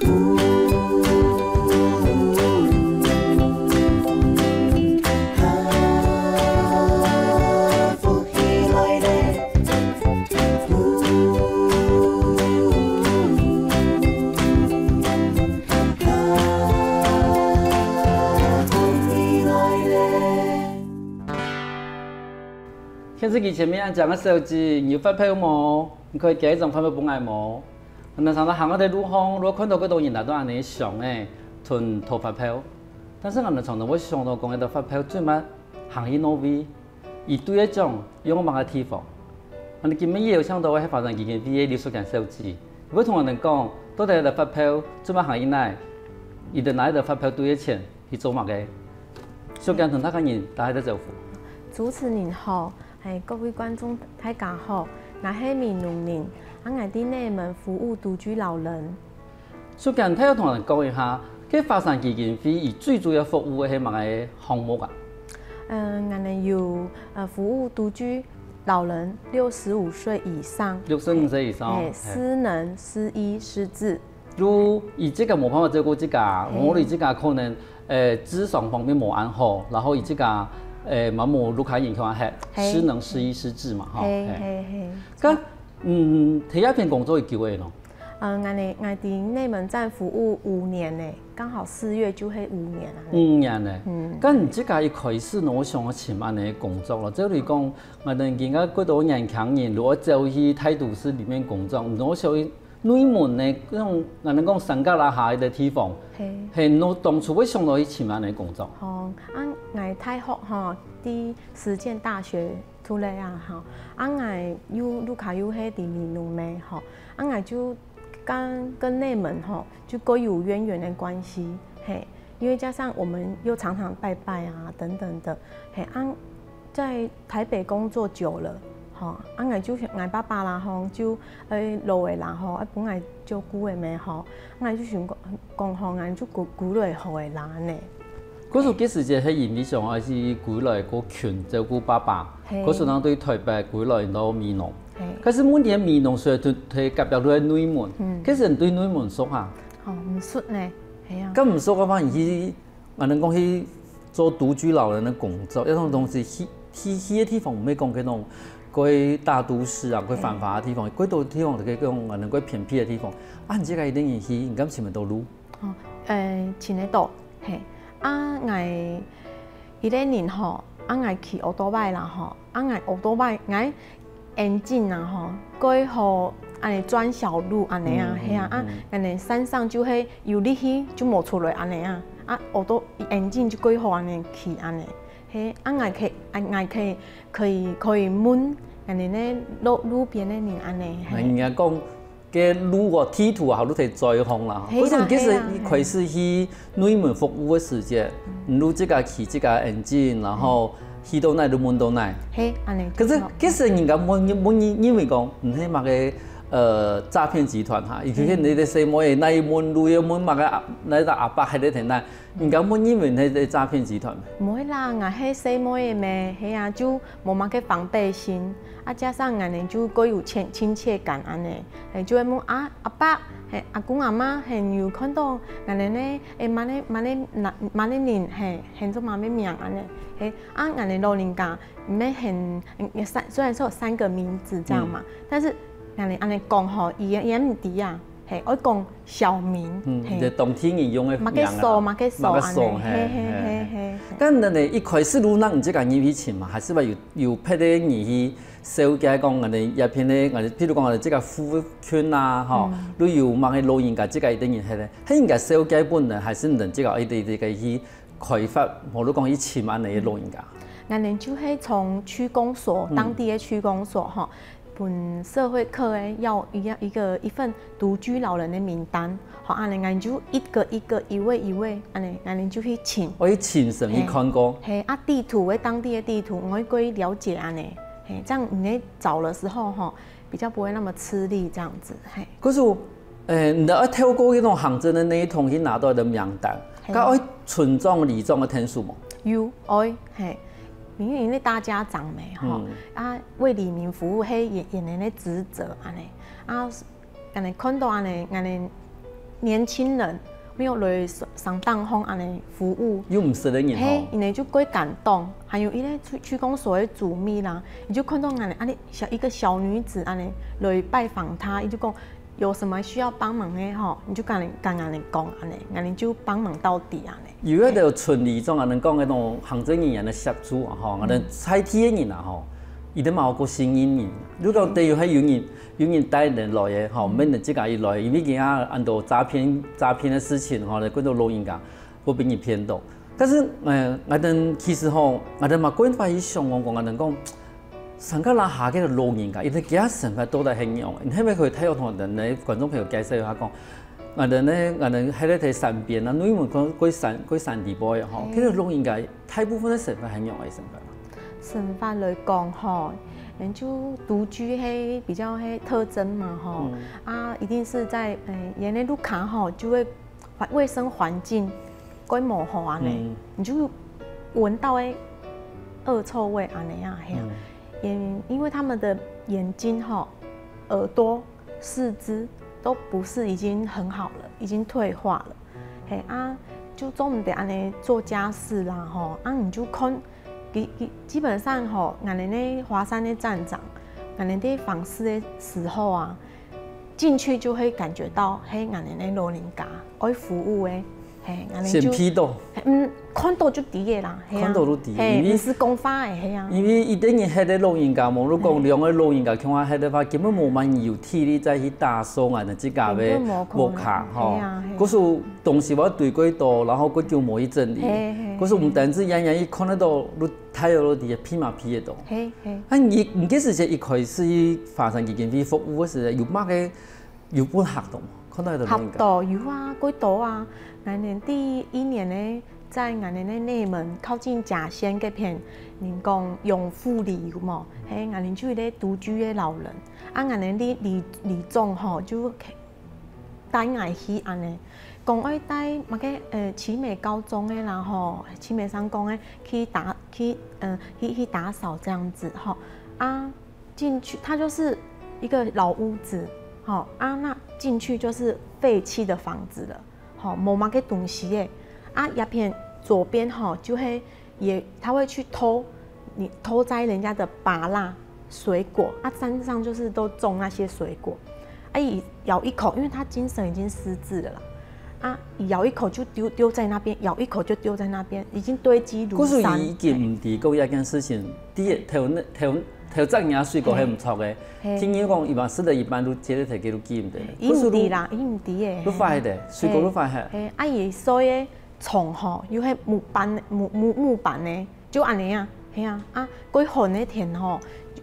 电视机前面讲个手机，你有发票冇？你可以寄一张发票俾我冇？那上头行我哋路行，如果看到嗰度人大都安尼想诶，囤投发票，但是我哋从头我想到讲，嗰度发票最尾行去哪位？而对一种用某个地方，我哋今日有想到我喺发展基金会留宿间手机，如果同人哋讲，到底嗰度发票最尾行去哪？而哋拿嗰度发票对一钱去做乜嘅？宿间同他个人大家都做付。主持人好。各位观众大家好，我是闽农人，我伫内门服务独居老人。最近睇有同人讲一下，佢发展基金会以最主要服务嘅係乜嘅項目啊？我哋有服務獨居老人65歲以上，65歲以上，失能、失醫、失智。如以這個冇辦法照顧這個，我哋這個可能智商方面冇安好，然後以這個。嘛冇路卡影響係失能、失醫、失智嘛，嚇。咁第一份工作係幾位咯？我喺內門站服務5年呢，剛好4月就係5年啦。5年呢？咁你這個一開始我想前安尼工作咯，即係講我哋見到嗰度年輕人如果走去大都市裡面工作，我想內門呢嗰種我哋講山腳拉下嘅地方，係我當初會想到去前安尼工作。我大學吼，啲實踐大學出來啊，吼，我有路卡有喺啲闽南咩，吼，我就跟內門吼就各有淵源的關係，嘿，因為加上我們又常常拜拜啊等等的，嘿，在台北工作久了，吼，我就我爸爸啦吼就老的人吼，本來照顧的咩吼，我就想講吼，我就鼓勵好的人呢。嗰時幾時就係因為上係是歸來個權照顧爸爸，嗰時人對台北歸來到闽南，可是每年闽南雖然佢夾入到內門，其實人對內門熟下。哦，唔熟呢，係啊。咁唔熟嘅話，而去我哋講去做獨居老人嘅工作，一種東西去嘅地方唔係講嗰種嗰大都市啊，嗰繁華嘅地方，嗰度地方就係講我哋嗰偏僻嘅地方。啊，唔知佢一定要去，唔敢前面道路。哦，前面道，係。我一年吼，我騎奧多拜啦吼，我奧多拜我沿徑啦吼，過好安尼轉小路安尼啊，係啊，安尼山上就係有力氣就冇出來安尼啊，奧多沿徑就過好安尼騎安尼，係可以問安尼咧路邊嘅人安尼。人家講。嘅路個地圖啊，都係在行啦。嗰陣其實一開始去內門服務嘅時間，路這個去這個沿徑，然後去到哪都問到哪。係，安尼。可是其實人家冇因為講唔係乜嘅詐騙集團嚇，尤其你哋細妹那一問路要問乜嘅那個阿伯喺度聽哪，人家冇因為係詐騙集團。唔會啦，我係細妹嘅咩，係啊，就冇乜嘅防備心。加上我哋就各有親切感安尼，就會問阿伯，阿公阿媽係有看到我哋咧，乜嘢人係做乜嘢名安尼，我哋老人家唔係很雖然說有3個名字這樣嘛，但是我哋安尼講吼，伊唔知啊，係我講小名，就當天而用嘅名啊，馬嘅數安尼，咁人哋一開始路嗱唔知講入去前嘛，還是話有派啲人去。小街講我哋一片咧，我哋譬如講我哋即個富圈啊，吼，都有乜嘅老人家即個一定要係咧，喺人家小街本來還是人即個一啲去開發，我都講以前萬嘅老人家。我哋就係從區公所，當地嘅區公所吼，本社會課誒要一份獨居老人嘅名單，好，安尼我就一位，安尼我哋就去請。我去親身去看過。係地圖誒當地嘅地圖，我可以了解安尼。這樣你找的時候哈，比較不會那麼吃力，這樣子。可是你要透過嗰種行政的那一通去拿到的名單，咁愛村長、里長的天數冇？有，因為你大家長咩哈，為里民服務係人哋的職責安尼，安尼看到安尼年轻人没有来上当方安尼服务，又唔识得人嘿，吼，因为就归感动。还有伊咧区公所的主秘啦，你就看到安尼一个小女子安尼来拜访他，伊就讲有什么需要帮忙的吼，你就跟安尼讲安尼就帮忙到底安尼。有一条村里种人讲迄种行政人员的协助啊吼，人采体的人啊吼，伊都嘛有个新人人。如果地有迄有人带人来的吼，免人即家伊来，因为今啊按照诈骗的事情吼，来几多老人家会被你骗到。但是我哋其实吼，我哋嘛规划去想讲，我哋讲，上个拉下嘅老人家，伊哋其他成分都係很用。你係咪可以睇我同人哋觀眾朋友介紹下講，我哋咧，我哋喺咧睇山邊啊，因為講嗰山地波嘅吼，其實老人家大部分嘅成分很用嘅成分。成分來講吼，人就獨居迄比較迄特徵嘛吼，一定是在沿那路卡吼，就會衛生環境規模好安尼，你就聞到惡臭味安尼啊，因為他們的眼睛吼、耳朵、四肢都不是已經很好了，已經退化了，就總唔得安尼做家事啦吼，你就看。基本上吼，我们那华山的站长，我们在访视的时候啊，进去就会感觉到，我们那老人家爱服务的，我们就先批到，看到就低的啦，看到都低，因为是公发的，因为一等于迄个老人家，无如讲两个老人家像我迄个话，根本无蛮有体力再去打扫啊，即家要木卡吼，嗰是东西我对过多，然后佢就冇去整理，嗰是唔单止样样伊看得到，你睇到啲批嘛批得到。你唔記時一開始發生件啲服務嘅時，有乜嘅有本學到嘛？看到有學到有啊，幾多啊？我哋第一年呢，在我哋嘅內門靠近甲仙嗰邊，人講永富里有冇？我哋就咧獨居嘅老人，我哋李總吼就帶我去安尼。講愛帶乜嘅奇美高中嘅啦吼，奇美商工嘅去打掃這樣子吼進去，它就是一個老屋子吼那進去就是廢棄的房子了吼，冇乜嘅東西嘅一片左邊吼就會他會去偷摘人家的芭樂水果山上就是都種那些水果咬一口，因為他精神已經失智了啦。咬一口就丟在那邊，咬一口就丟在那邊，已經堆積如山。嗰時已經唔係嗰一件事情，頭摘嘢水果係唔錯嘅。聽人講，一般食得一般都接得睇幾多幾唔得。伊唔係啦，伊唔係嘅。都快的，水果都快係。伊所以蟲吼，又係木板呢，就安尼啊，係幾寒的天吼，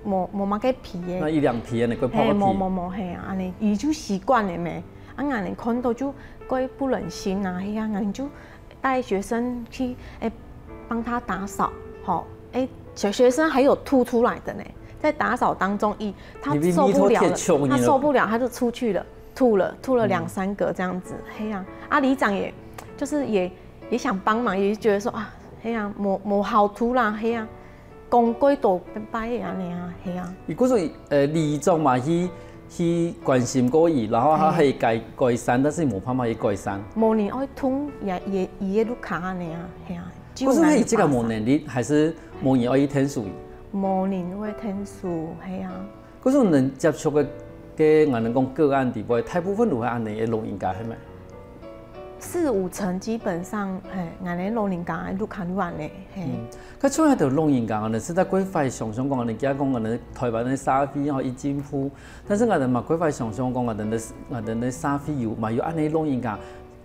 冇乜嘅皮嘅。那一兩皮啊，你佢泡個皮。冇係安尼，伊就習慣了咩？俺哋看到就怪不忍心啊，俺就帶學生去幫他打掃，好小學生還有吐出來的呢，在打掃當中他受不了了，他就出去了，吐了2、3個這樣子，里長也想幫忙，也覺得說冇好吐啦，講幾多拜嘅安尼如果說里長嘛去關心過伊，然後他可以改善，但是冇辦法去改善。冇人愛通也路卡安尼可是佢這個冇能力，還是冇人愛去聽數？冇人會聽數，可是能接觸嘅我哋講個案地步，大部分都係安尼嘅老人家係咪？4、5成基本上，我哋老人家路卡路安尼。佢出嚟條老人家，我哋實在規劃想象講，我哋而家講我哋台灣嘅沙飛可以進步，但是我哋嘛規劃想象講，我哋嘅沙飛有安尼老人家，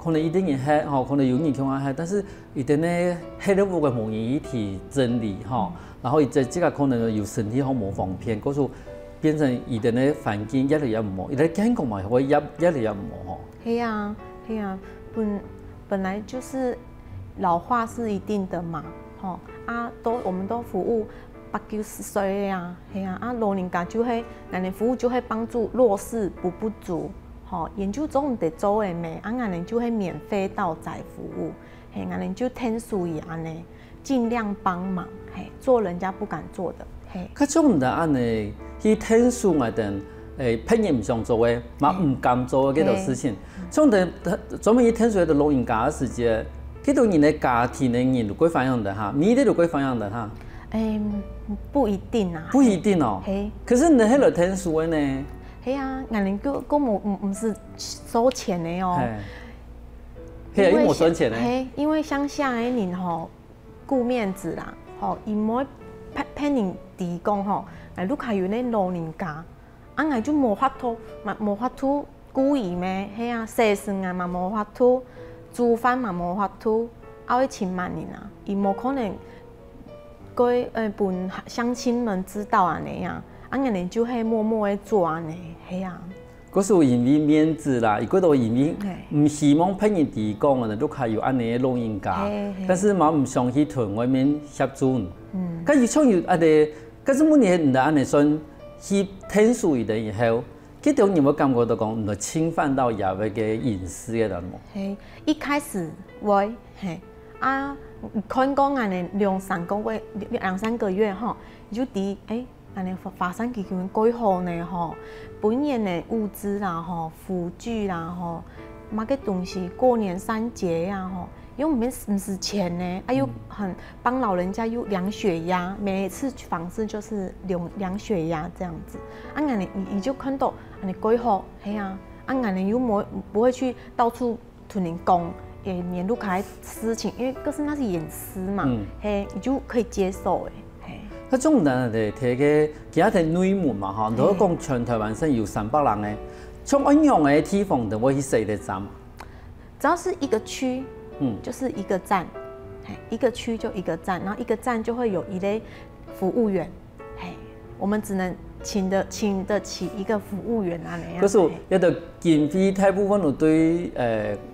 可能一定人吃可能有人去玩但是一定呢，吃了無個冇人去整理然後這個可能有身體好冇方便，嗰時變成一定呢環境越來越唔好，一啲健康嘛會越來越唔好。係啊，本來就是老化是一定的嘛，我們都服務80、90歲啊，老人家就會，我哋服務就會幫助弱勢不足，研究中得做的咩，我哋就會免費到宅服務，我哋就聽數伊安尼，盡量幫忙，做人家不敢做的。佢種唔得安尼，去聽數我哋骗人唔想做嘅，嘛唔敢做嘅嗰條事情。像專門一聽說的老人家嘅時節，嗰度人嘅家庭嘅人都會反映的哈，每日都會反映的哈。不一定啊。不一定哦。可是你喺度聽書嘅呢？係啊，人哋個唔是收錢的哦。係啊，冇收錢的。因為鄉下嘅人吼顧面子啦，吼，伊唔會騙人提供吼，如果有呢老人家。我就無法度顧伊咩，係啊，洗衫啊嘛無法度，煮飯嘛無法度，要請萬人啊，伊無可能佢本鄉親們知道安尼啊，人哋就係默默的做安尼，係啊。嗰時因為面子啦，嗰度因為唔希望騙人提供啊，都係有安尼嘅老人家，但是嘛唔想去同外面協助。咁而像有安尼，可是每年唔得安尼算。去聽書以後，嗰種有冇感覺到講唔係侵犯到人嘅隱私嘅啦？係一開始會係看講安尼兩三個月吼，就啲安尼發生幾件幾好呢吼，本年嘅物資啦吼，輔具啦吼，買個東西過年三節呀吼。因為唔是錢呢，又很幫老人家又量血壓，每次訪視就是量血壓這樣子。你就看到你規劃，係啊，你又不會去到處同人講年入卡事情，因為那是隱私嘛，你就可以接受誒。嗰種人哋睇嘅其他睇內門嘛嚇，如果講全台灣省有300人嘅，從安陽嘅地方就會去設的站，只要是一個區。就是一個站，一個區就一個站，然後一個站就會有一類服務員，我們只能請得起一個服務員啊那樣。嗰時一度經費大部分都對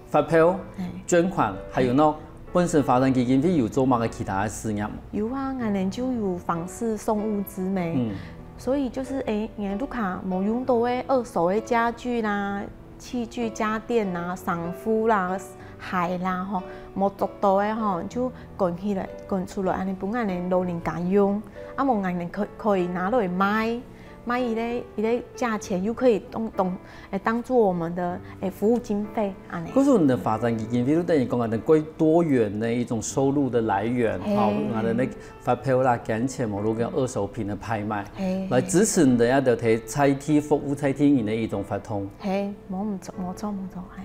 發票、捐款，還有呢本身發展基金會有做乜嘅其他嘅事業？有啊，我哋就有訪視送物資咩，所以就是你都看冇用到嘅二手嘅家具啦、器具家電啦、裳服啦。鞋啦吼，冇做到嘅吼，就滾出來，安尼幫安尼老人家用，冇安尼可以拿來賣伊個價錢又可以當做我們的服務經費安尼。嗰時你的發展基金會都等於講我哋貴多元的一種收入的來源，好，我哋那發票啦、金錢網絡跟二手品的拍賣，來支持你哋一條睇菜體服務菜體人的一種發通。係，冇錯，係。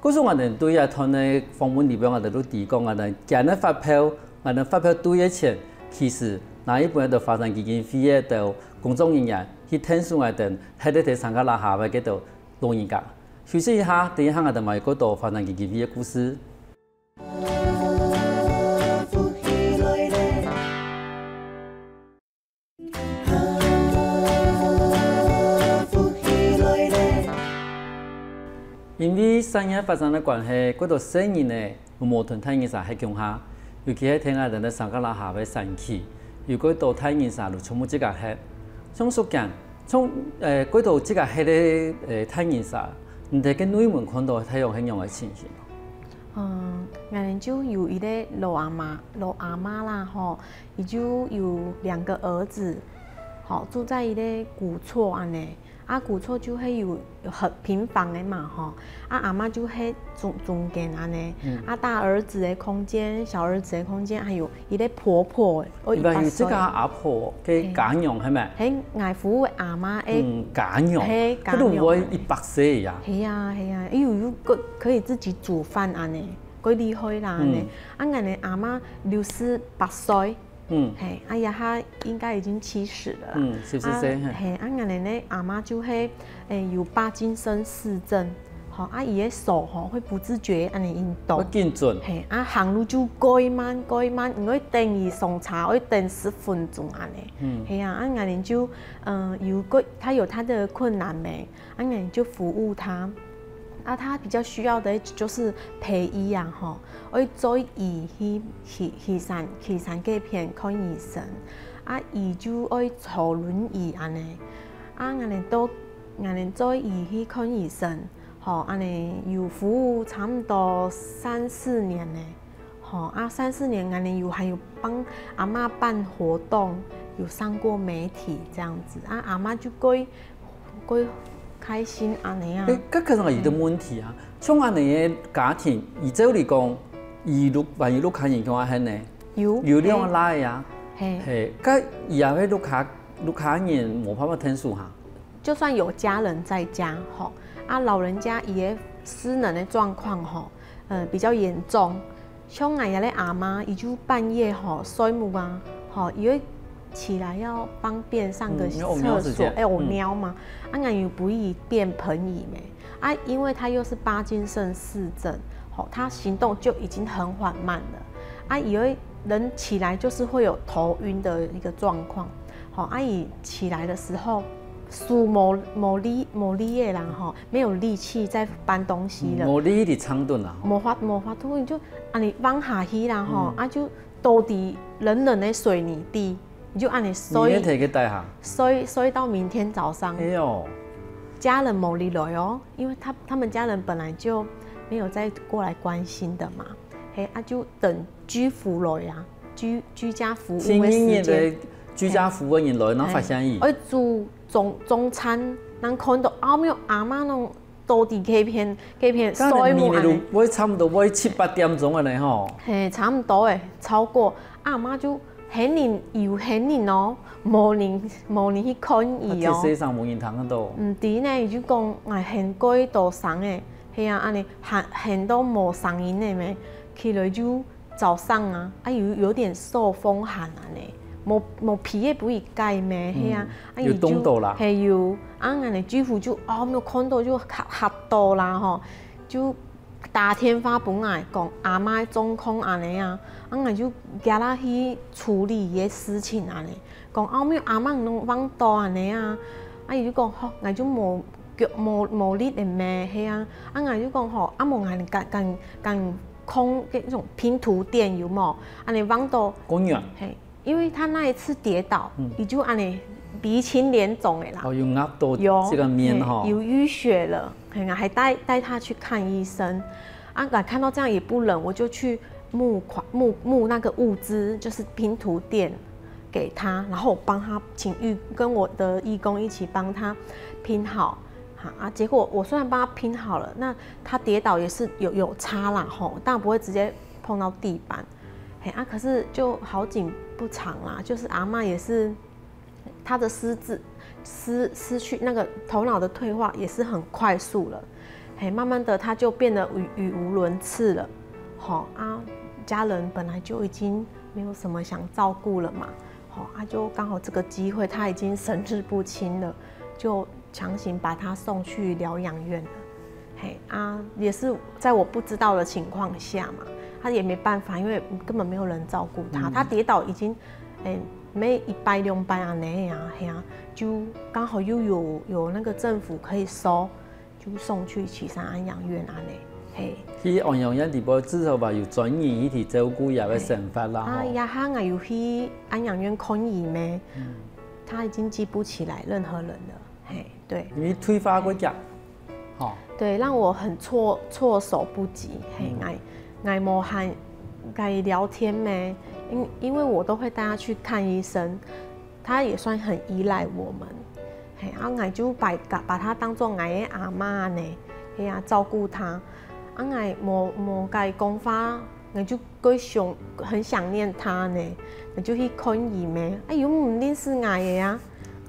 嗰時我哋對啊，同嘅訪問裏邊我哋都提講，我哋揀啲發票，我哋發票多嘅錢，其實那一般嘅發展基金會嘅工作人員去聽書我哋喺啲睇參加啦下嘅嗰度老人家。休息一下，等一下我哋咪嗰度發展基金會嘅故事。因為產業發展的關係，嗰度生意呢，有矛盾睇人啥喺強下，尤其係聽下人哋上加拉下嘅神奇，如果到睇人啥就全部即個係，從屬間，從嗰度即個係咧睇人啥，唔係跟內門看到睇樣係樣嘅情形。我哋就有一個老阿媽啦，吼，伊就有2個兒子，吼，住在一個古厝安尼。古厝就係有很平房的嘛，吼，阿媽就喺中間安尼，大兒子的空間、小兒子的空間，還有一個婆婆的，唔係有這個阿婆嘅家娘係咪？係外父嘅阿媽誒，家娘，係家娘，嗰度會100歲呀。係啊，有可以自己煮飯安尼，幾厲害啦安尼，我哋阿媽68歲。哎呀，他應該已經70了。70歲。我哋咧阿媽就係有帕金森氏症，伊嘅手會不自覺安尼運動。會緊準。行路就改慢，因為等伊送茶要等10分鐘安尼。係啊，我哋就他有他的困難沒，我哋就服務他。他比較需要的就是陪醫啊，吼，我做醫去山嗰邊看醫生，伊就愛坐輪椅安尼，我哋做醫去看醫生，吼，安尼有服務差唔多3-4年呢，吼，3-4年我哋還有幫阿媽辦活動，有上過媒體這樣子，阿媽就过开心安尼啊。搿可能係有啲問題啊。像安尼嘅家庭，而照嚟講，萬一看人講係呢，有兩個來啊，係，搿以後嘅看人冇辦法聽數哈。就算有家人在家，吼啊，老人家也失能的狀況，吼，比較嚴重。像我哋阿媽，伊就半夜吼睡夢啊，吼，伊會起來要方便上個廁所，有尿嘛，啊，我又不宜便盆椅咩，啊，因為他又是帕金森氏症，吼，他行動就已經很緩慢了，啊，以為人起來就是會有頭暈的一個狀況，吼，啊，伊起來的時候。數冇力嘅人吼，沒有力氣再搬東西了。冇力的長頓啊。冇法度，你就按你往下去啦吼，啊就倒伫冷冷的水泥地，你就按你睡到明天早上。哎呦，家人冇力來哦，因為他們家人本來就沒有再過來關心的嘛，嘿啊就等居服來啊，居家服務的時間。居家服務人來，然後發生伊。煮中餐，咱看到後面阿媽儂倒佇嗰片睡夢安尼。我差唔多我7、8點鐘安尼吼。嘿，差唔多誒，超過阿媽就很人又很人哦，無人去看伊哦。鐵西上無人通到。唔知呢，伊就講哎很過度送誒，係啊，安尼很都無聲音誒咩，起來就早上啊，有點受風寒安尼。冇皮也不會改咩，係啊，有凍到啦，係有，安尼幾乎就沒有看到就嚇到啦吼，就打電話本來講阿媽狀況安尼啊，安尼就叫他去處理伊個事情安尼，講後面阿媽攏往倒安尼啊，啊伊就講吼，我就冇力的咩，係啊，啊我就講吼，啊無安尼共空嗰種拼圖店有冇，安尼往倒。公園。因為他那一次跌倒，伊就安尼鼻青臉腫的啦，有壓到這個面哈，有淤血了，還帶他去看醫生。啊，看到這樣也不忍，我就去募那個物資，就是拼圖店給他，然後我幫他跟我的義工一起幫他拼好，啊，結果我雖然幫他拼好了，那他跌倒也是有差啦吼，但不會直接碰到地板。啊，可是就好景不長啦，就是阿嬤也是，她的失去那個頭腦的退化也是很快速了，慢慢的她就變得語無倫次了，好啊，家人本來就已經沒有什麼想照顧了嘛，好啊，就剛好這個機會，她已經神志不清了，就強行把她送去療養院了，啊，也是在我不知道的情況下嘛。他也沒辦法，因為根本沒有人照顧他。他跌倒已經，沒1擺2擺安尼啊，係啊，就剛好又有那個政府可以收，就送去旗山安養院安尼，嘿。去安養院地步至少話有專業去照顧也會生活啦。啊，呀哈，我有去安養院看醫咩？他已經記不起來任何人了，嘿，對。因為退化過腳，對，讓我很措手不及，嘿，愛無和該聊天咩？因為我都會帶他去看醫生，他也算很依賴我們，啊，我就把他當作我的阿媽呢，係啊，照顧他，啊，我無該講法，我就很想念他呢，我就去看醫咩？哎呦，唔認識我嘅啊，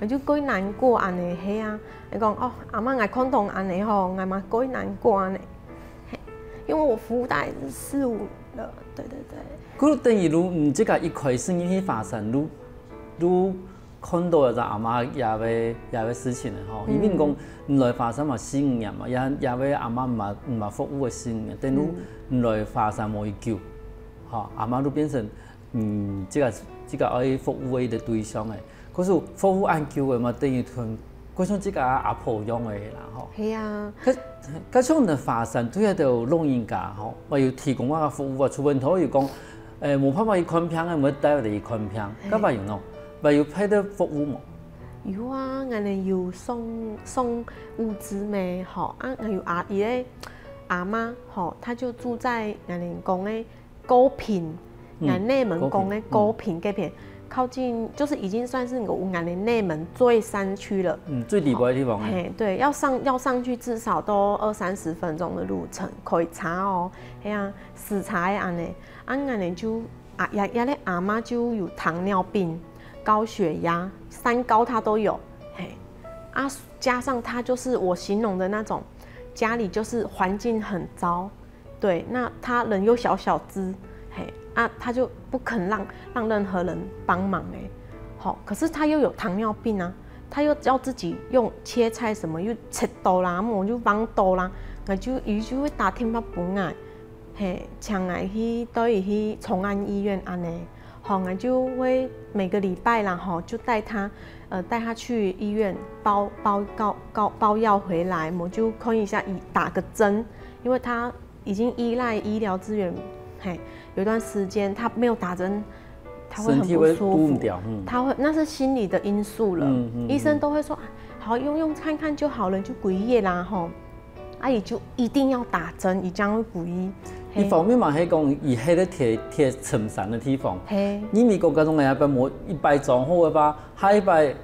我就過難過安尼，係啊，你講哦，阿媽我看到安尼吼，我嘛過難過安尼。因為我服務大概是4、5了，對。咁等於你這個一開始你去發生，你看到就阿媽也會事情嘅吼，因為講你來發生嘛4、5年嘛，也會阿媽唔係服務嘅4、5年，但你來發生冇去救，嚇阿媽都變成這個愛服務嘅對象嘅，可是服務按救嘅嘛，等於同嗰種這個阿婆樣嘅啦，吼。係啊。嗰種嘅發生對一條老人家吼，我要提供我嘅服務啊，出問題要講冇辦法去看病嘅，冇帶我哋去看病，咁話用咯，話要派啲服務冇？有啊，我哋有送物資咩？吼啊，有阿媽吼，她就住在我哋講嘅高屏，內門講嘅高屏嗰邊，靠近就是已经算是有俺的内门最山区了。最里部的地方。嘿，对，要上去至少都20-30分钟的路程，可以查哦。嘿啊，视察的安尼，安尼就也咧阿妈就有糖尿病、高血压、三高她都有。嘿，加上她就是我形容的那种，家里就是环境很糟，对，那她人又小小只，嘿。他就不肯让任何人帮忙好，可是他又有糖尿病啊，他又要自己用切菜什么，又切刀啦，我就帮刀啦，伊就会打电话本来，嘿，请来去带伊去崇安医院安尼，好，我就会每个礼拜啦，吼，就带他去医院包药回来，我就看一下打个针，因为他已经依赖医疗资源。嘿，有一段时间他没有打针，他会很不舒服，他会那是心理的因素了。医生都会说，好用看看就好了，就几夜啦吼。伊就一定要打针，伊将会几。一方面嘛，係講以迄個貼層山的地方，因為國家中嘅一擺一擺裝好嘅吧，下一擺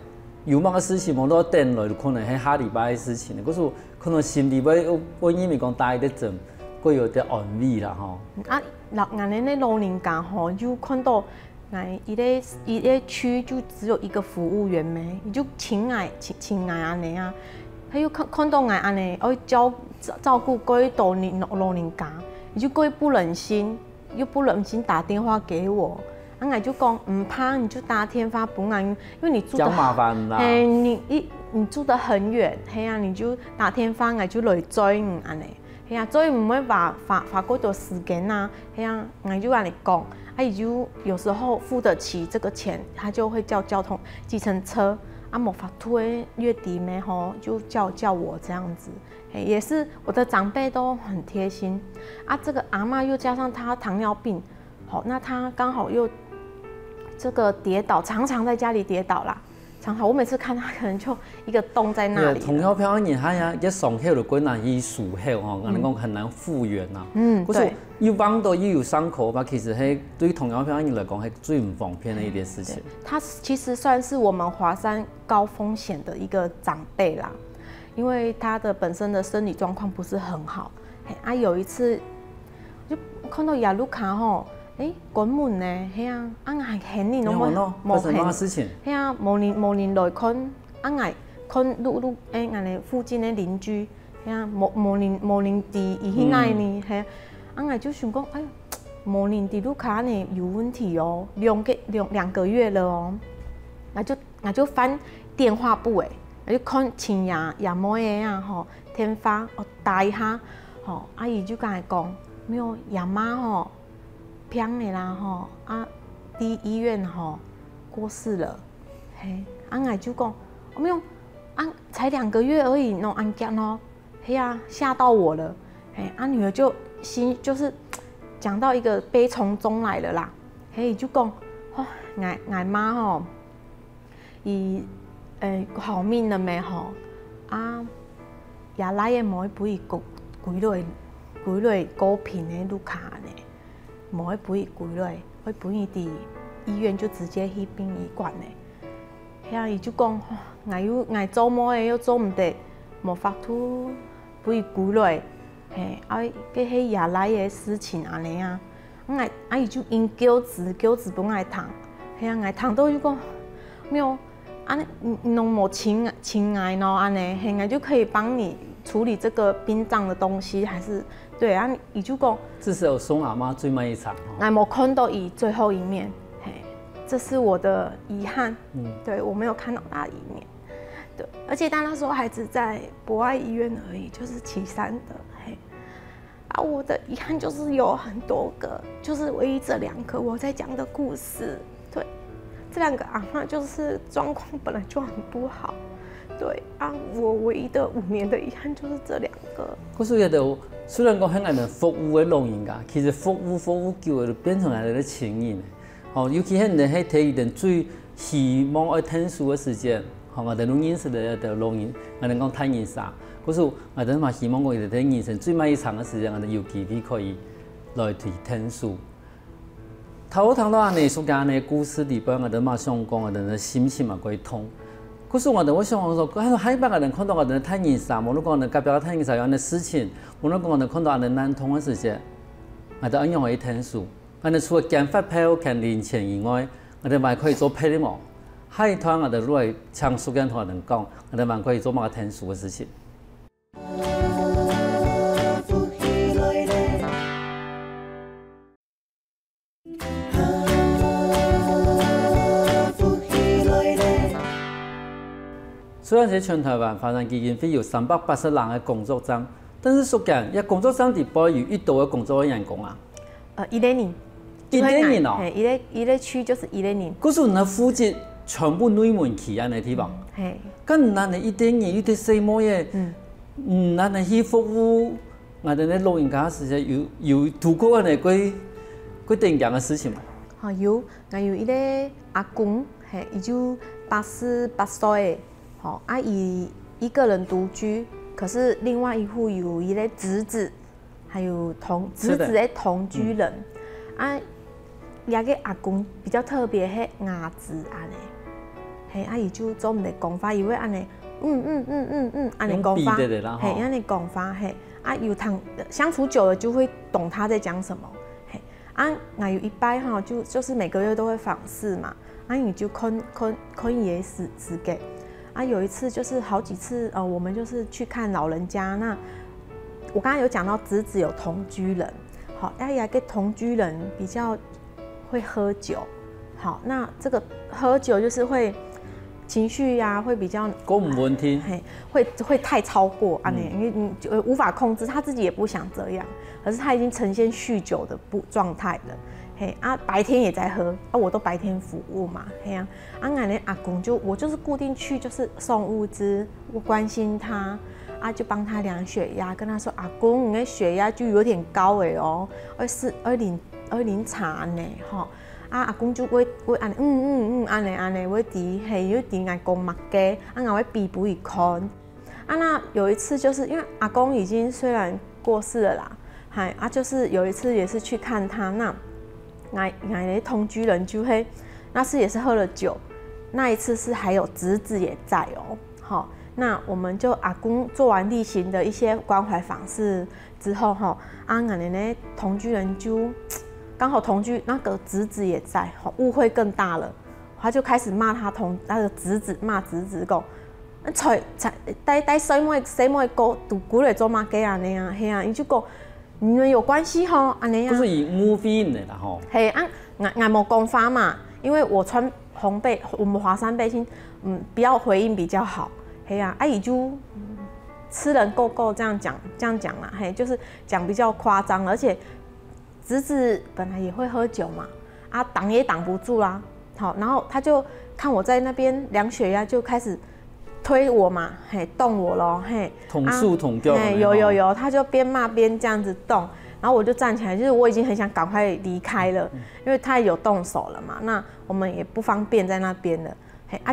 有乜嘅事情冇攞電來，可能係下禮拜嘅事情。嗰時可能心裡我因為講打一啲針。會有啲安慰啦，吼。俺的那老人家吼，就看到伊個區就只有一個服務員咩，伊就請安尼啊，他又看到安尼，要照顧嗰啲老人家，伊就佢不忍心，又不忍心打電話給我，俺就講唔怕，你就打電話本來，因為你住得麻煩啦，你住得很遠，係啊，你就打電話，俺就來追安尼。所以唔會花過多時間啊，我就按你講，就有時候付得起這個錢，他就會叫交通計程車，沒法推月底沒吼，就叫我這樣子，也是我的長輩都很貼心，這個阿嬤又加上她糖尿病，好，那她剛好又這個跌倒，常常在家裡跌倒啦。常常我每次看他，可能就一個洞在那裡。糖尿病人他呀一上後就困難，伊術後吼，我哋講很難復原啊。對。要幫到又有傷口吧，其實係對於糖尿病人來講係最唔方便的一件事情。他其實算是我們華山高風險的一個長輩啦，因為他的本身的生理狀況不是很好。有一次就看到亞魯卡吼。關門呢？係啊，係很年都冇係。係啊，冇年來看，係路哋附近的鄰居，係啊，冇年地伊去愛呢，係啊，係就想講，冇年地路卡呢有問題哦，2個月了哦，我就翻電話簿就看親亞妹嘅啊，吼，電話我打一下，吼，阿姨就跟佢講，沒有亞媽吼。病的啦吼，第醫院吼過世了，嘿，我就講，沒有，才2個月而已，弄安講咯，嘿啊，嚇到我了，嘿，女兒就是講到一個悲從中來了啦，嘿，就講，我媽吼，伊好命了沒吼，也來也冇俾伊幾類高頻的路卡呢。冇會陪伊歸來，會陪伊佇醫院就直接去殯儀館嘞。伊就講，我做某個又做唔得，冇法度陪伊歸來。佮迄夜來個事情安尼啊，伊就因叫子本來糖，我糖到就講，沒有，你攏冇親愛咯安尼，我就可以幫你處理這個殯葬的東西，還是？對啊，伊就講，至少有送阿媽最後一場。我沒看到伊最後一面，這是我的遺憾。對，我沒有看到他的一面。對，而且他那時候還是在博愛醫院而已，就是旗山的。我的遺憾就是有很多個，就是唯一這2個我在講的故事。對，這2個阿嬤就是狀況本來就很不好。對我唯一的5年的遺憾就是這2個。可是有雖然講喺我哋服務嘅老人家，其實服務久就變成係啲情誼。尤其係你喺睇一段最希望要聽書嘅時間，我哋都認識嘅一條老人，我哋講太人生。可是我哋嘛希望講佢哋喺人生最尾一場嘅時間，我哋有機會可以來去聽書。头堂到安尼，所讲的故事里边，我哋嘛想讲，我哋的心情嘛可以通。可是我哋我想说，海边个人看到我哋太热啥，无论讲我哋隔壁太热啥样的事情，无论讲我哋看到我哋难通的事情，我哋应用去听书。我哋除了讲发票、讲零钱以外，我哋还可以做配的嘛。海团我哋如果唱书跟同人讲，我哋还可以做嘛听书的事情。虽然在全台湾发展基金会有380人的工作站，但是说讲，一工作站底包有1度的工作人工啊。1年，1年哦。一个区就是1年。可是那负责全部内门去安尼地方。嘿。咁咱的1年有啲什么嘢？咱的去服务，我哋的老人家是有度过安尼几定样的事情嘛？有，我有一个阿公，嘿，伊就88岁。好，伊一个人独居，可是另外一户有一个侄子，还有侄子的同居人。那个阿公比较特别，迄牙子安尼，伊就做唔嚟讲法，伊会安尼，安尼讲法，安尼讲法，有通相处久了就会懂他在讲什么，我有一摆就是每个月都会访视嘛，你就看也时间。有一次就是好几次，我们就是去看老人家。那我刚刚有讲到侄子有同居人，好，一个同居人比较会喝酒，好，那这个喝酒就是会情绪呀，会比较讲唔稳定，会太超过因为你无法控制，他自己也不想这样，可是他已经呈现酗酒的状态了。白天也在喝，我都白天服务嘛，俺的阿公我就是固定去，就是送物资，我关心他，就帮他量血压，跟他说阿公，你的血压就有点高哦，220查呢，哈，阿公就会安安尼，会伫有伫阿公目家，我会比补一看，那有一次就是因为阿公已经虽然过世了啦，就是有一次也是去看他那。我的同居人就会，那次也是喝了酒，那一次是还有侄子也在哦，好，那我们就阿公做完例行的一些关怀访视之后我的同居人就刚好同居那个侄子也在，误会更大了，他就开始骂那个侄子骂侄子讲，带什么个古来做嘛给安尼啊，伊就讲。你们有关系安尼啊？就是以母妃的啦吼。我没讲法嘛，因为我穿红背，我们华山背心，不要回应比较好。伊就吃人够这样讲啦，就是讲比较夸张，而且侄子本来也会喝酒嘛，挡也挡不住啦。好，然后他就看我在那边量血压，就开始。推我嘛，动我咯，捅树捅掉，有，他就边骂边这样子动，然后我就站起来，就是我已经很想赶快离开了，因为他有动手了嘛，那我们也不方便在那边了，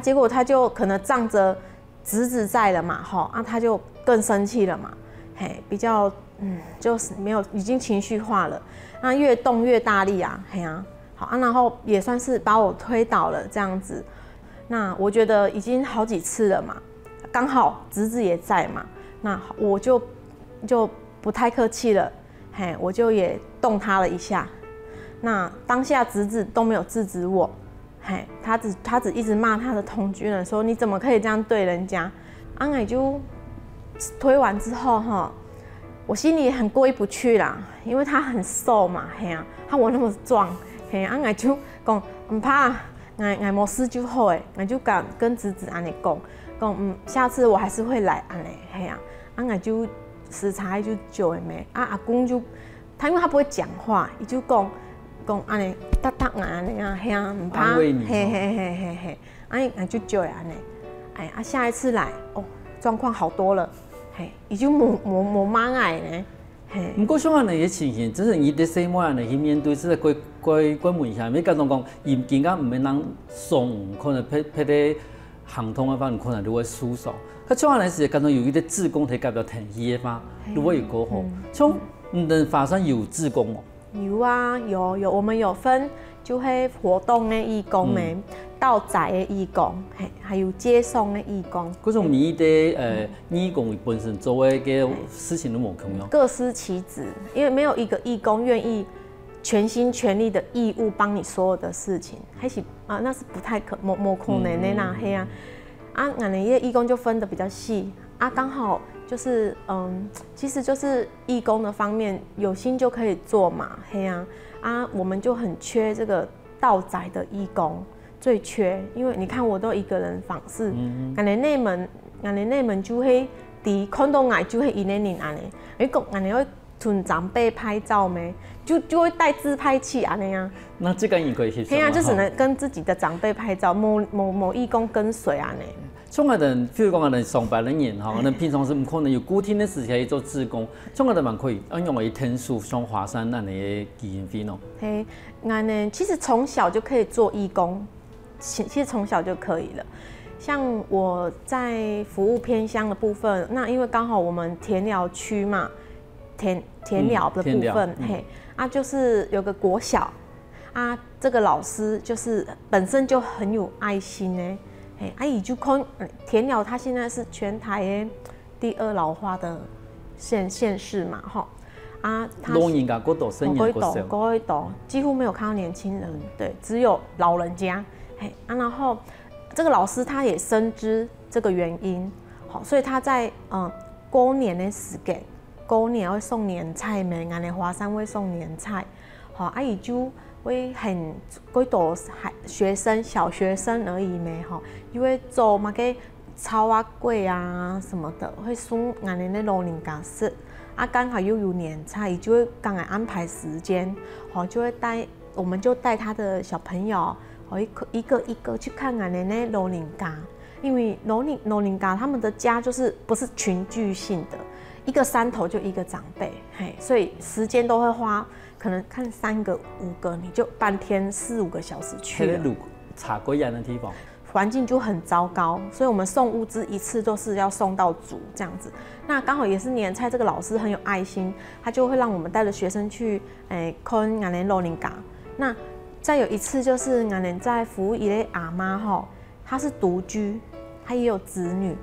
结果他就可能仗着侄子在了嘛，他就更生气了嘛，比较就是没有已经情绪化了，那越动越大力啊，好然后也算是把我推倒了这样子。那我觉得已经好几次了嘛，刚好侄子也在嘛，那我就不太客气了，我就也动他了一下。那当下侄子都没有制止我，他只一直骂他的同居人说你怎么可以这样对人家？我就推完之后我心里很过意不去啦，因为他很瘦嘛，他我那么壮，我就讲唔怕。我没事就好我就敢跟侄子安尼讲，下次我还是会来安尼，我就时差就久的没，阿公就他因为他不会讲话，他就讲安尼搭安尼唔怕，我就久的安尼，下一次来状况好多了，伊就冇骂呢。不过像安尼个情形，只是伊伫什么样的去面对这个关门下，你讲讲，伊更加唔免人送，可能撇伫行通的方面，可能就会输手。可像安尼是，刚刚有一个志工提交到田野嘛，如果有过好，像能发生有志工哦。有啊，有，我们有分就迄活动的义工的，到宅的义工，嘿，还有接送的义工。嗰种你的义工本身做的个事情都无同样。各司其职，因为没有一个义工愿意全心全力的义务帮你所有的事情，还是那是不太没可能的啦，嘿啊。俺们义工就分得比较细刚好就是其实就是义工的方面有心就可以做嘛，嘿我们就很缺这个到宅的义工，最缺，因为你看我都一个人访视，俺们内门就会看到俺就会一年安尼，俺们会存长辈拍照没，就会带自拍器那样。那这个也可以去。嘿就只能跟自己的长辈拍照，某义工跟随呢。像我哋，譬如讲我哋上班的人我哋平常是唔可能有固定的时间去做志工，像我哋蛮可以，因为天数像华山那里基金会咯。嘿，俺呢其实从小就可以做义工，其实从小就可以了。像我在服务偏乡的部分，那因为刚好我们田寮区嘛，田寮的部分，就是有个国小这个老师就是本身就很有爱心呢。伊就看田寮，它现在是全台的第2老化的县市嘛，老人家过多，生年过少，几乎没有看到年轻人，对，只有老人家。然后这个老师他也深知这个原因，所以他在过年的时间，过年会送年菜咩，俺的华山会送年菜，伊就会很几多学生，小学生而已咩，就会做嘛个草粿什么的，会送俺的那老人家吃。刚好又有年菜，就会刚好安排时间，就会我们就带他的小朋友，一个一个去看俺的那老人家，因为老人家他们的家就是不是群聚性的，一个山头就一个长辈，所以时间都会花。可能看3个5个，你就半天4、5个小时去了。茶归人的地方，环境就很糟糕，所以我们送物资一次都是要送到足这样子。那刚好也是年菜，这个老师很有爱心，他就会让我们带着学生去看俺的老人家。那再有一次就是俺们在服务一类阿妈她是独居，她也有子女，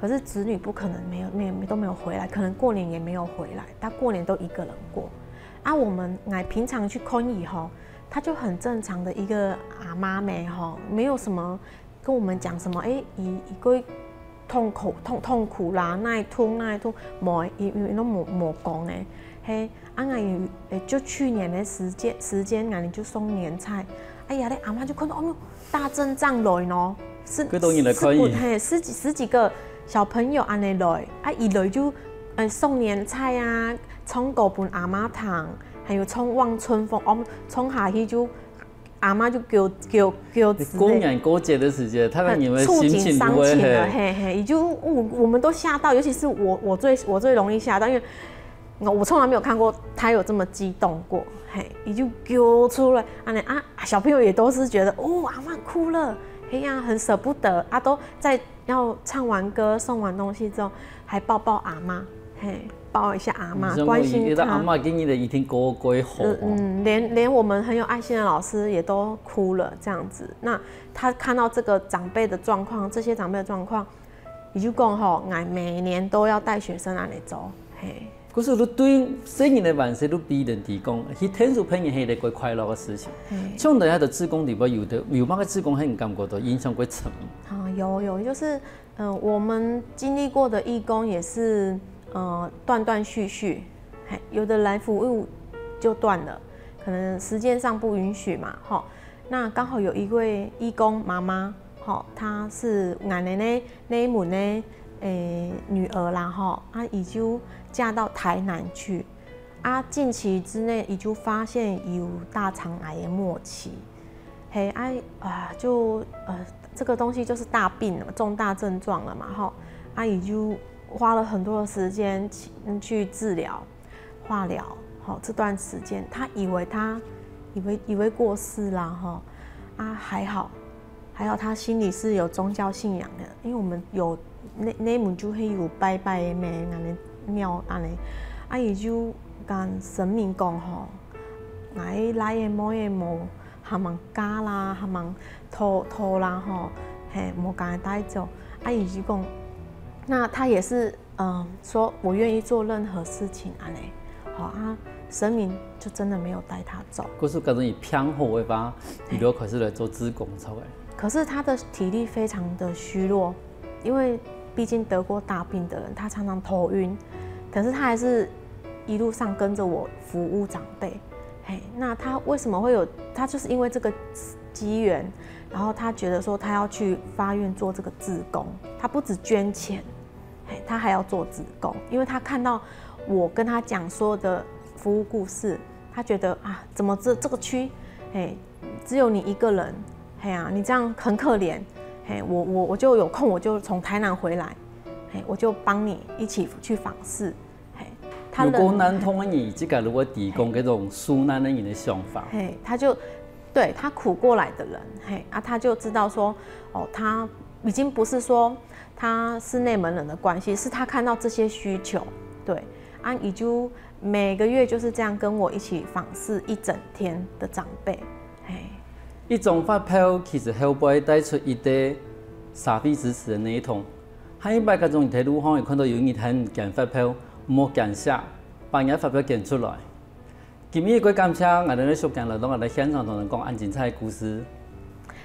可是子女不可能都没有回来，可能过年也没有回来，她过年都一个人过。我们平常去看以后，他就很正常的一个阿妈妹没有什么跟我们讲什么一个痛苦啦，那痛，因为都没讲就去年的时间你就送年菜，那阿妈就看到大阵仗来咯，十几个小朋友安尼来，一来就送年菜冲狗本阿妈糖，还有冲望春风，冲下去就阿妈就叫过年过节的时间，他们你们触景伤情了，也就我们都吓到，尤其是我最容易吓到，因为我从来没有看过他有这么激动过，也就叫出来，小朋友也都是觉得阿妈哭了，很舍不得，都在要唱完歌送完东西之后，还抱抱阿妈，抱一下阿妈，关心她。阿妈给你的一天过好。连我们很有爱心的老师也都哭了，这样子。那他看到这个长辈的状况，这些长辈的状况，也就讲俺每年都要带学生来走，可是你对生日的晚上，你必定提供，去天数朋友是一个快乐的事情。像在的志工里边有哪个志工很感觉到影响过沉？有，就是我们经历过的义工也是。断断续续，有的来服务就断了，可能时间上不允许嘛，那刚好有一位义工妈妈，她是俺的那一门的女儿啦，已经嫁到台南去，近期之内已经发现有大肠癌的末期，这个东西就是大病了，重大症状了嘛，已经。花了很多的时间去治疗、化疗，这段时间他以为过世啦，还好他心里是有宗教信仰的，因为我们有那门就会有拜拜的咩，安尼庙安尼，伊就跟神明讲来的某还忙加啦，还忙拖啦吼，嘿，无敢带走。啊，伊就讲，那他也是说我愿意做任何事情安尼，好啊，神明就真的没有带他走。可是感觉伊偏好的吧，伊就开始来做子宫出来。可是他的体力非常的虚弱，因为毕竟得过大病的人，他常常头晕，可是他还是一路上跟着我服务长辈。嘿，那他为什么会有？他就是因为这个机缘，然后他觉得说他要去发愿做这个志工，他不止捐钱，嘿，他还要做志工，因为他看到我跟他讲所有的服务故事，他觉得啊，怎么这个区，嘿，只有你一个人，嘿啊，你这样很可怜，嘿，我就有空我就从台南回来，嘿，我就帮你一起去访视，嘿，如果南通的人即个如果提供这种疏难的人的想法，嘿，他就对他苦过来的人，嘿啊，他就知道说，哦，他已经不是说他是内门人的关系，是他看到这些需求，对，啊，也就每个月就是这样跟我一起访视一整天的长辈，嘿。一种发票其实后背带出一堆傻逼支持的内容，下一摆各种体路方会看到有人很件发票，莫件写，把人发票件出来。今日过感谢我哋咧熟见来到我哋现场同人讲安精彩的故事。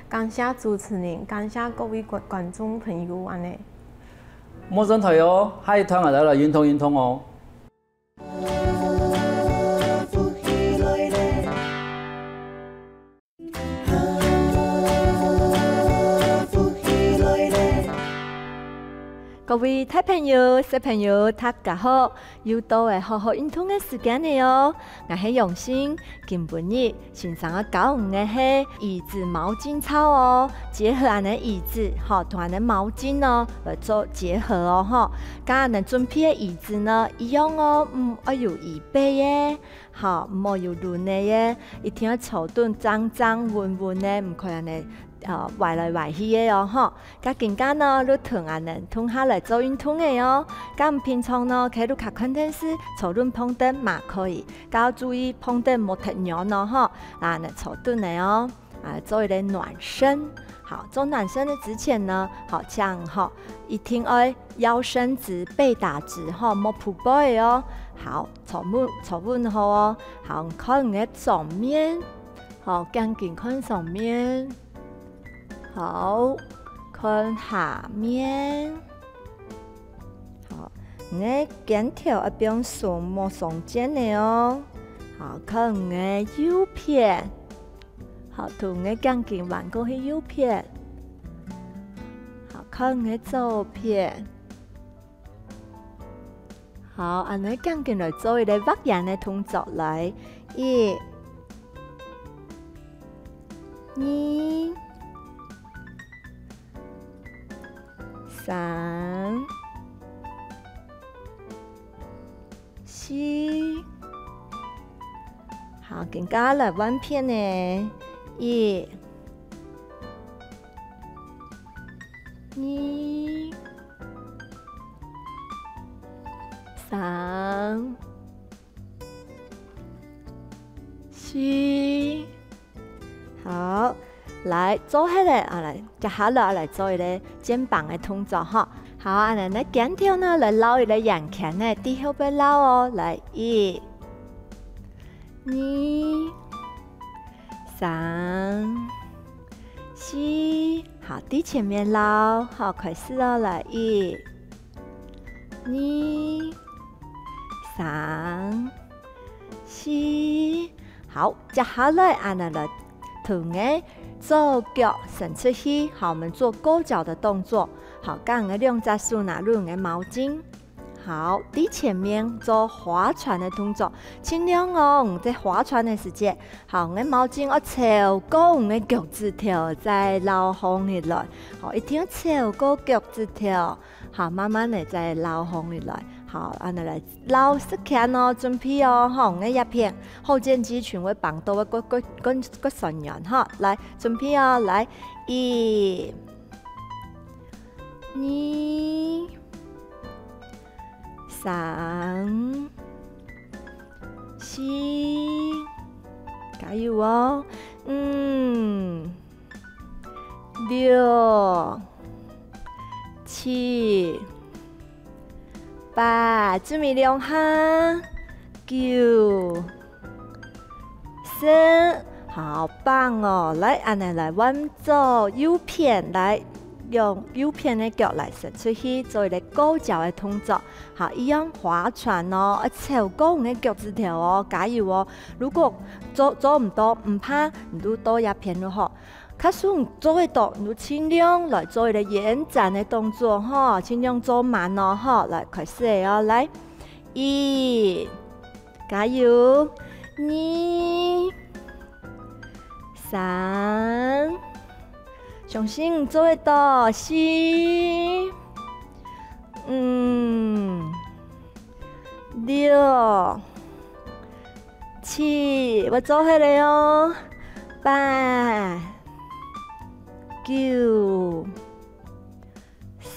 感谢主持人，感谢各位观众朋友安尼。莫转台哦，下一团我哋来运通哦。各位大朋友、小朋友，大家好！又到了好好运动的时间了哦。我是用心，今日欣赏我教的是椅子毛巾操哦，结合俺的椅子，好同俺的毛巾呢来做结合哦，哈。跟俺准备的椅子呢一样哦，要有椅背耶，好，冇有轮的耶，一定要草墩脏脏稳稳的，唔可以安尼。歪来歪去的哦，吼！甲更加呢，你同安人同下来做运动的哦。咁平常呢，可以卡看电视、坐轮碰灯嘛可以。要注意碰灯莫太软哦，吼！啊，那坐蹲的哦，做一点暖身。好，做暖身的之前呢，好像哈，一定要腰伸直、背打直，哈，莫扑背哦。好，坐稳好哦。好，看你的上面，好，赶紧看上面。好，看下面。好，你的肩条要不用耸莫耸肩的哦。好，看你的右片。好，同你赶紧弯过去右片。好，看你的左片。好，安尼赶紧来做一个屈人的动作来，一、二。3、4，好，更加来弯片呢，1、2、3、4，好。来做起来啊！来，接下来来做一个肩膀的动作哈。好，啊，那肩条呢来捞一个眼前呢，底后边捞哦。来，1、2、3、4，好，底前面捞，好，开始哦。来，1、2、3、4，好，接下来啊，那来同个。左脚伸出去，好，我们做勾脚的动作。好，刚刚两只手拿入的毛巾，好，底前面做划船的动作，尽量哦，在划船的时间，好，我的毛巾要超过我的脚趾头，再捞放起来，好，一定要超过脚趾头，好，慢慢的再捞放起来。好，安尼来捞食起哦，准备哦，吼，我一片后肩肌群会绑到个顺圆哈，来准备哦，来1、2、3、4、加油哦。6、7、8，准备2下，9、10，好棒哦！来，安尼来弯做右片，来用右片的脚来伸出去，做一个高脚的动作。好，一样划船哦，朝高的脚趾头哦，加油哦！如果做唔到，唔怕，你都多一片就好。卡数做会到，你尽量来做一个延展的动作哈，尽量做慢哦哈，来开始哦，来，1，加油，2、3，相信做会到，4、6、7，我做起来哦，8、9、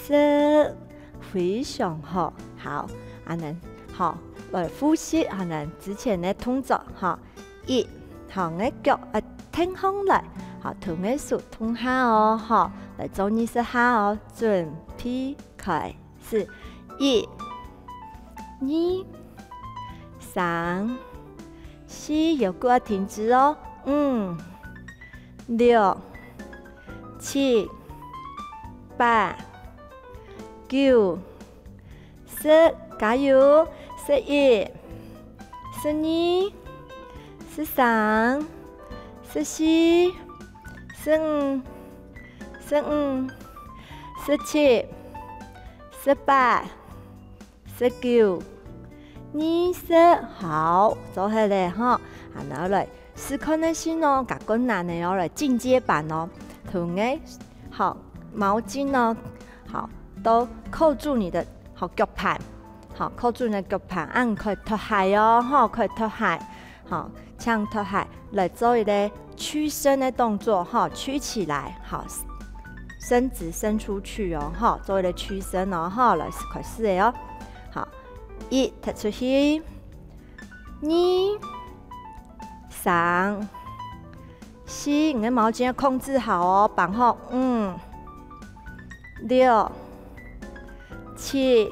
10，非常好，好，安尼好，来呼吸，安尼之前的动作哈，1，好，我脚挺上来，好，头的手通下哦，好，来做20下哦，准备开始，1、2、3、4，有个停止哦，5、6、7、8、9、10，加油！11、12、13、14、15、15、17、18、19、20，好，做起来哈，然后来试看那些哦，甲困难的哦，来进阶版哦，同个好毛巾哦，好都扣住你的好脚盘，好扣住你的脚盘，按可以脱鞋哦，哈，可以脱鞋，好，像脱鞋来做一个屈伸的动作哈，屈起来，好，身子伸出去哦，哈，做一个屈伸哦，哈，来开始的哦，好。1，踢出去，2、3、4，你的毛巾要控制好哦，绑好，5、6、7、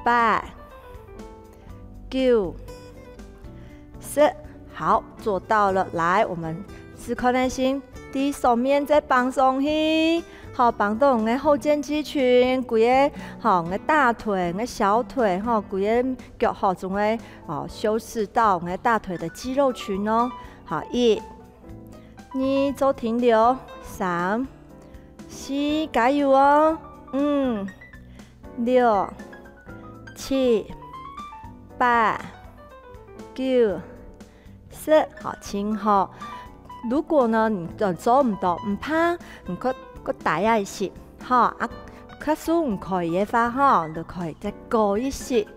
8、9、10，好，做到了。来，我们试看耐心，第手面再绑上去。好，绑到我们的后肩肌群，规个好，我们的大腿、我们的小腿，哈，规个脚好，总会哦修饰到我们的大腿的肌肉群哦。好，1、2，做停留，3、4，加油哦，5、6、7、8、9、10，好，轻好。如果呢，你做唔到，唔怕，唔可。个大一些，哈啊，卡数唔可以的话，哈，就可以再高一些，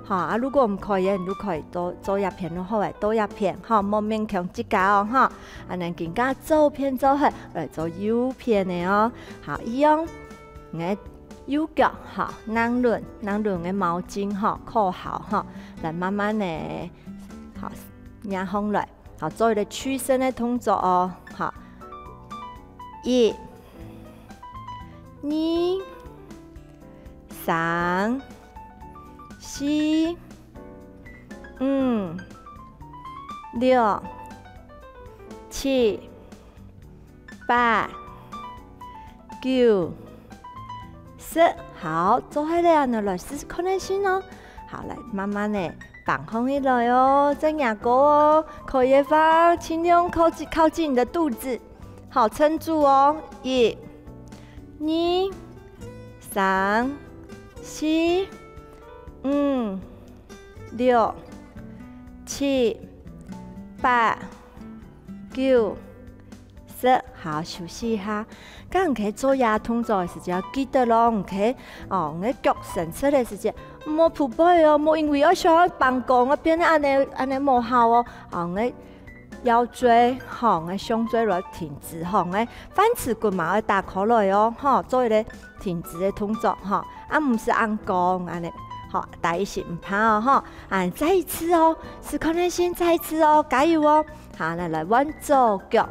哈啊，如果唔可以，你就可以多做一片就好诶，多一片，哈，莫勉强自家哦，哈，啊，能更加左片做下来做右片的哦，好，一样，我右脚哈，软的毛巾哈，扣好哈，来慢慢的，好，压上来，好，做一个屈伸的动作哦，好，1、2、3、4、5、6、7、8、9、10，好，做起来呢，来试试看耐心哦。好，来慢慢的绑好起来哦，再压高哦，可以的话尽量靠近你的肚子，好，撑住哦，1、2、3、4、5、6、7、8、9、10，好，休息一下。咁唔可以做牙痛作的时间，记得咯，唔可以哦，我脚伸出的时间，唔好扑背哦，莫因为我想办公，我变得安尼无效哦，我腰椎，吼，我胸椎来挺直，吼，我翻翅骨嘛要打开来哦，吼，做一个挺直的动作，吼，啊，唔是按弓安尼，好，大意是唔怕哦，哈，啊，再一次哦，思考内心，再一次哦，加油哦，好，来弯左脚，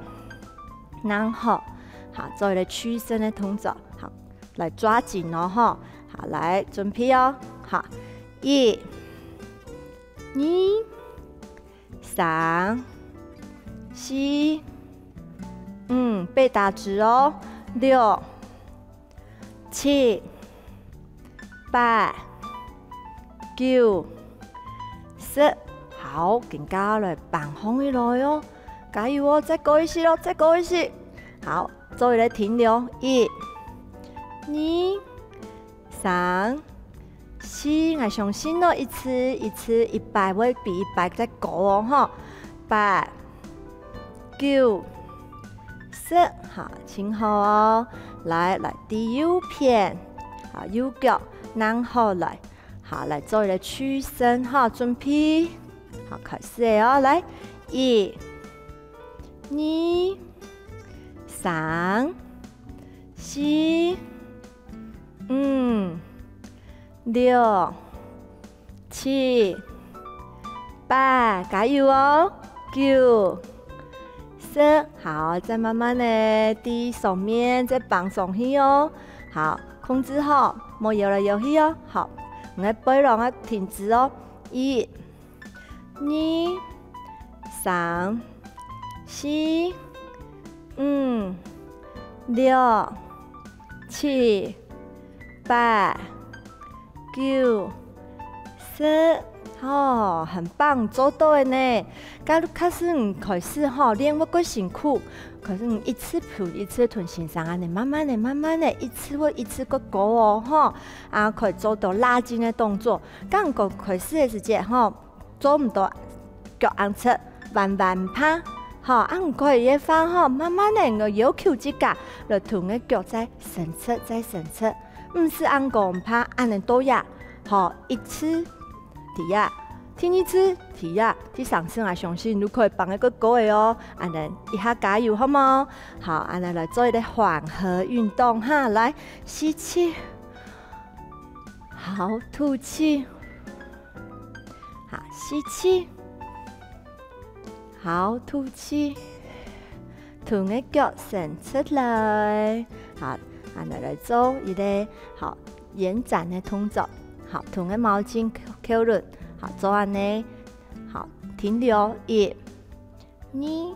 然后好，做一个屈伸的动作，好，来抓紧哦，哈，好，来准备哦，好，1、2、3、4，背打直哦，6、7、8、9、10，好，更加来放空一来哦，加油哦，再过一次咯，再过一次，好，做一个停留，1、2、3、4，我相信咯，一次100会比100再高哦，哈，8、9、10，好，请好哦，来第右片，好，右脚，然后来。好，来做一个屈伸哈，准备，好，开始哦，来，1、2、3、4、5、6、7、8，加油哦，9、10，好，再慢慢的低手面，再放松去哦，好，控制好，莫摇来摇去哦，好。我们背浪啊，停止哦，1、2、3、4、5、6、7、8、9、10，哦，很棒，做到的呢。假如开始开始练我个辛苦，可是一次补一次吞身上啊，你慢慢的，一次或一次个高哦，啊，可以做到拉筋的动作。刚个开始的时间做唔到脚按出慢趴，可以一翻慢慢的我要求自己，来同个脚再伸出，唔是按个唔趴，按能多呀，一次第二。听一次，第二、第三次，我相信你可以帮一个高的哦。安尼一下加油好冇？好，安尼来做一个缓和运动哈。来，吸气，好，吐气，好，吸气，好，吐气，同个脚伸出来，好，安尼来做一个好延展的动作。好，同个毛巾扣轮。好，做完呢，好，停留1、2、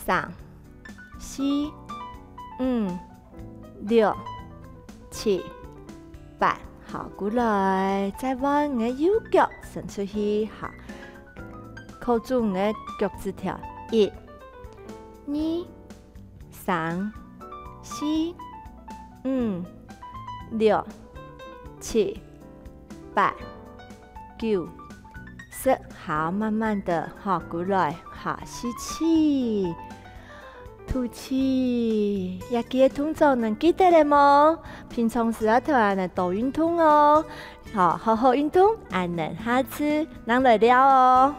3、4、5、6、7、8，好，过来，再往我的右脚伸出去，好，扣住我的脚趾条，1、2、3、4、5、6、7、8、9、10，好，慢慢的，好，过来，好，吸气，吐气，也记得动作能记得了吗？平常时要团的多运动哦，好好运动，安能下次能来了哦。